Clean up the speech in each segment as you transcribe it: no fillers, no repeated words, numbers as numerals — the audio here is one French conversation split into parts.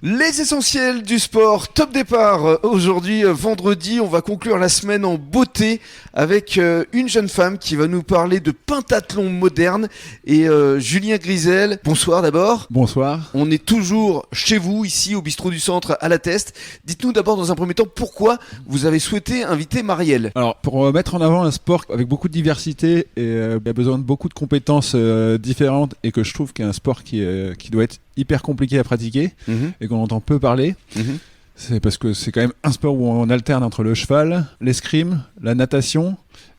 Les essentiels du sport, top départ. Aujourd'hui, vendredi, on va conclure la semaine en beauté avec une jeune femme qui va nous parler de pentathlon moderne et Julien Grisel. Bonsoir d'abord. Bonsoir. On est toujours chez vous, ici au bistrot du centre à La Teste. Dites-nous d'abord dans un premier temps pourquoi vous avez souhaité inviter Marielle. Alors, pour mettre en avant un sport avec beaucoup de diversité et qui a besoin de beaucoup de compétences différentes et que je trouve qu'un sport qui doit être hyper compliqué à pratiquer et qu'on entend peu parler, c'est parce que c'est quand même un sport où on alterne entre le cheval, l'escrime, la natation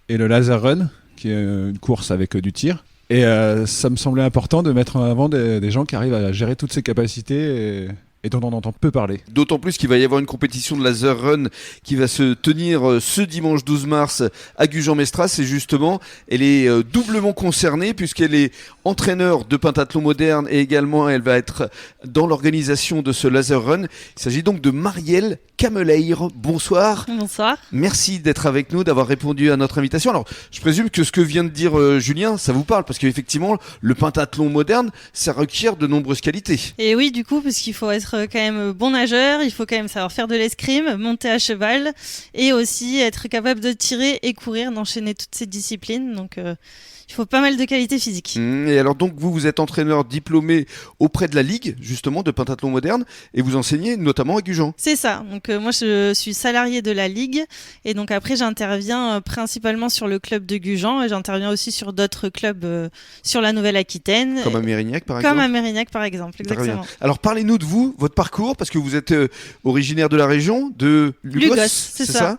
et le laser run, qui est une course avec du tir. Et ça me semblait important de mettre en avant des gens qui arrivent à gérer toutes ces capacités et dont on entend peu parler. D'autant plus qu'il va y avoir une compétition de laser run qui va se tenir ce dimanche 12 mars à Gujan-Mestras. Et justement, elle est doublement concernée puisqu'elle est entraîneur de pentathlon moderne et également elle va être dans l'organisation de ce laser run. Il s'agit donc de Marielle Cameleire. Bonsoir. Bonsoir. Merci d'être avec nous, d'avoir répondu à notre invitation. Alors, je présume que ce que vient de dire Julien, ça vous parle parce qu'effectivement, le pentathlon moderne, ça requiert de nombreuses qualités. Et oui, du coup, parce qu'il faut être quand même bon nageur, il faut quand même savoir faire de l'escrime, monter à cheval et aussi être capable de tirer et courir, d'enchaîner toutes ces disciplines. Donc, il faut pas mal de qualités physiques. Et alors donc vous êtes entraîneur diplômé auprès de la Ligue justement de pentathlon moderne et vous enseignez notamment à Gujan. C'est ça, donc moi je suis salarié de la Ligue et donc après j'interviens principalement sur le club de Gujan et j'interviens aussi sur d'autres clubs sur la Nouvelle-Aquitaine. Comme à Mérignac par exemple. Comme à Mérignac par exemple, exactement. Alors parlez-nous de vous, votre parcours, parce que vous êtes originaire de la région de Lugos, c'est ça.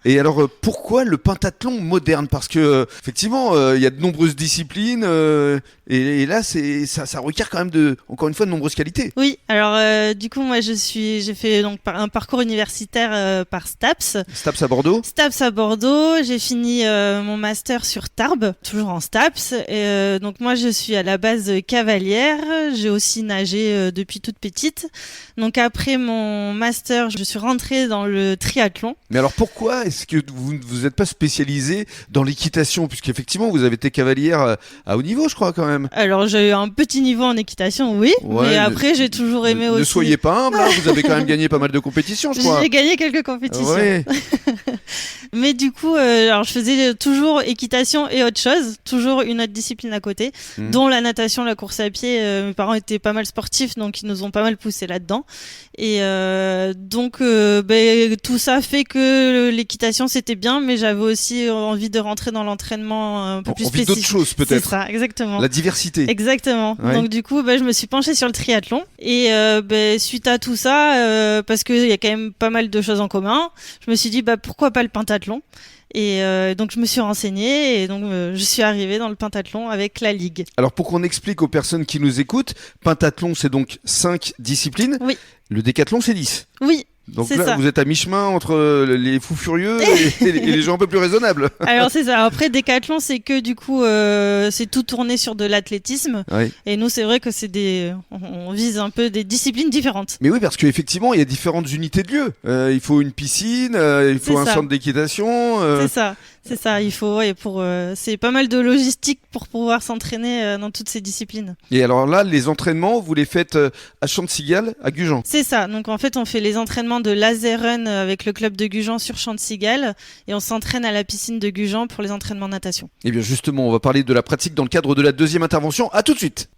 Et alors pourquoi le pentathlon moderne? Parce que effectivement il y a de nombreuses disciplines et là ça requiert quand même encore une fois de nombreuses qualités. Oui, alors du coup moi j'ai fait donc un parcours universitaire par STAPS. STAPS à Bordeaux. STAPS à Bordeaux, j'ai fini mon master sur Tarbes, toujours en STAPS. Et donc moi je suis à la base cavalière, j'ai aussi nagé depuis toute petite. Donc après mon master, je suis rentrée dans le triathlon. Mais alors pourquoi est-ce que vous n'êtes pas spécialisée dans l'équitation, puisqu'effectivement vous avez été cavalière à haut niveau, je crois quand même. Alors j'ai eu un petit niveau en équitation, oui, mais après j'ai toujours aimé aussi. Ne soyez pas humble, hein, vous avez quand même gagné pas mal de compétitions, je crois. J'ai gagné quelques compétitions. Ouais. Mais du coup, alors je faisais toujours équitation et autre chose, toujours une autre discipline à côté, dont la natation, la course à pied. Mes parents étaient pas mal sportifs, donc ils nous ont pas mal poussé là-dedans. Et donc tout ça fait que l'équitation c'était bien, mais j'avais aussi envie de rentrer dans l'entraînement un peu plus spécifique. D'autres choses peut-être. C'est ça, exactement. La diversité. Exactement. Ouais. Donc du coup, je me suis penchée sur le triathlon et suite à tout ça, parce qu'il y a quand même pas mal de choses en commun, je me suis dit pourquoi pas le pentathlon. Et donc je me suis renseignée et donc je suis arrivée dans le pentathlon avec la Ligue. Alors pour qu'on explique aux personnes qui nous écoutent, pentathlon c'est donc 5 disciplines. Oui. Le décathlon c'est 10. Oui. Donc c'est là, ça. Vous êtes à mi-chemin entre les fous furieux et les gens un peu plus raisonnables. Alors c'est ça. Après, décathlon, c'est que du coup, c'est tout tourné sur de l'athlétisme. Oui. Et nous, c'est vrai que on vise un peu des disciplines différentes. Mais oui, parce qu'effectivement, il y a différentes unités de lieu. Il faut une piscine, il faut un centre d'équitation. C'est ça. Il faut, c'est pas mal de logistique pour pouvoir s'entraîner dans toutes ces disciplines. Et alors là, les entraînements, vous les faites à Champ-de-Cigale, à Gujan. C'est ça. Donc en fait, on fait les entraînements de laser run avec le club de Gujan sur Champ-de-Cigale et on s'entraîne à la piscine de Gujan pour les entraînements natation. Et bien justement, on va parler de la pratique dans le cadre de la deuxième intervention. À tout de suite.